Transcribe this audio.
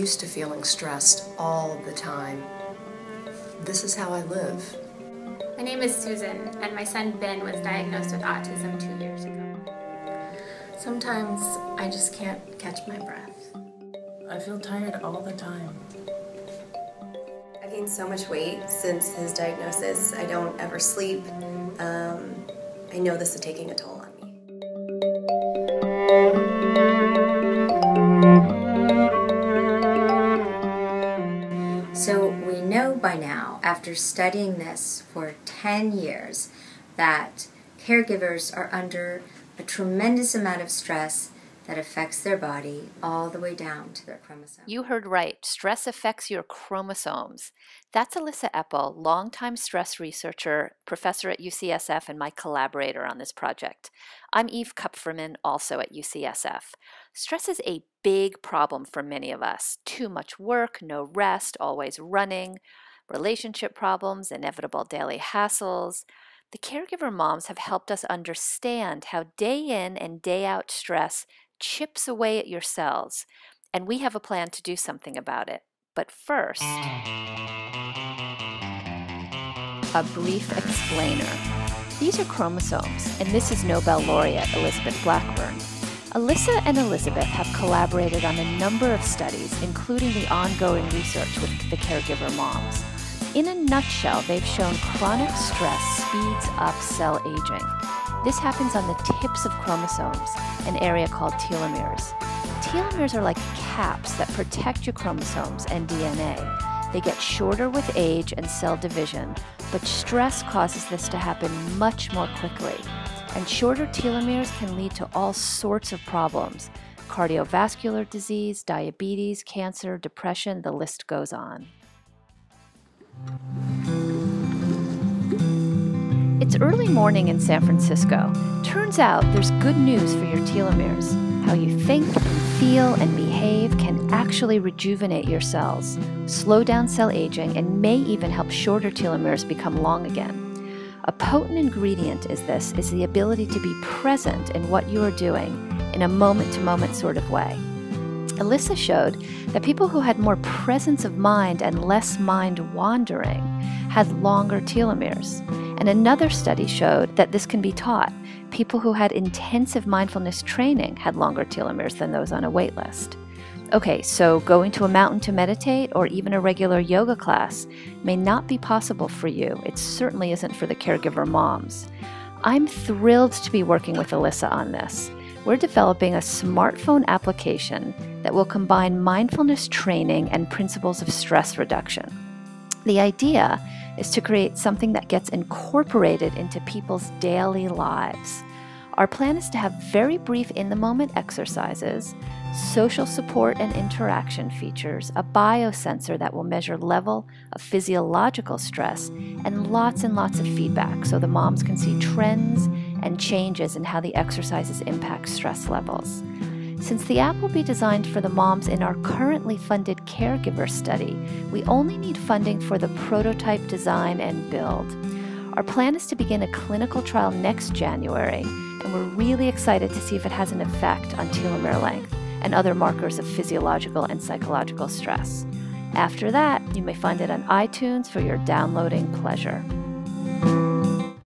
used to feeling stressed all the time. This is how I live. My name is Susan, and my son Ben was diagnosed with autism 2 years ago. Sometimes I just can't catch my breath. I feel tired all the time. I've gained so much weight since his diagnosis. I don't ever sleep. I know this is taking a toll on me. So we know by now, after studying this for 10 years, that caregivers are under a tremendous amount of stress that affects their body all the way down to their chromosomes. You heard right. Stress affects your chromosomes. That's Alyssa Epple, longtime stress researcher, professor at UCSF, and my collaborator on this project. I'm Eve Kupferman, also at UCSF. Stress is a big problem for many of us. Too much work, no rest, always running, relationship problems, inevitable daily hassles. The caregiver moms have helped us understand how day in and day out stress chips away at your cells, and we have a plan to do something about it. But first, a brief explainer. These are chromosomes, and this is Nobel laureate Elizabeth Blackburn. Alyssa and Elizabeth have collaborated on a number of studies, including the ongoing research with the caregiver moms. In a nutshell, they've shown chronic stress speeds up cell aging. This happens on the tips of chromosomes, an area called telomeres. Telomeres are like caps that protect your chromosomes and DNA. They get shorter with age and cell division, but stress causes this to happen much more quickly. And shorter telomeres can lead to all sorts of problems: cardiovascular disease, diabetes, cancer, depression, the list goes on. It's early morning in San Francisco. Turns out there's good news for your telomeres. How you think and feel and behave can actually rejuvenate your cells, slow down cell aging, and may even help shorter telomeres become long again. A potent ingredient is the ability to be present in what you are doing in a moment-to-moment sort of way. Alyssa showed that people who had more presence of mind and less mind wandering had longer telomeres. And another study showed that this can be taught. People who had intensive mindfulness training had longer telomeres than those on a wait list. Okay, so going to a mountain to meditate or even a regular yoga class may not be possible for you. It certainly isn't for the caregiver moms. I'm thrilled to be working with Alyssa on this. We're developing a smartphone application that will combine mindfulness training and principles of stress reduction. The idea is to create something that gets incorporated into people's daily lives. Our plan is to have very brief in-the-moment exercises, social support and interaction features, a biosensor that will measure level of physiological stress, and lots of feedback so the moms can see trends and changes in how the exercises impact stress levels. Since the app will be designed for the moms in our currently funded caregiver study, we only need funding for the prototype design and build. Our plan is to begin a clinical trial next January, and we're really excited to see if it has an effect on telomere length and other markers of physiological and psychological stress. After that, you may find it on iTunes for your downloading pleasure.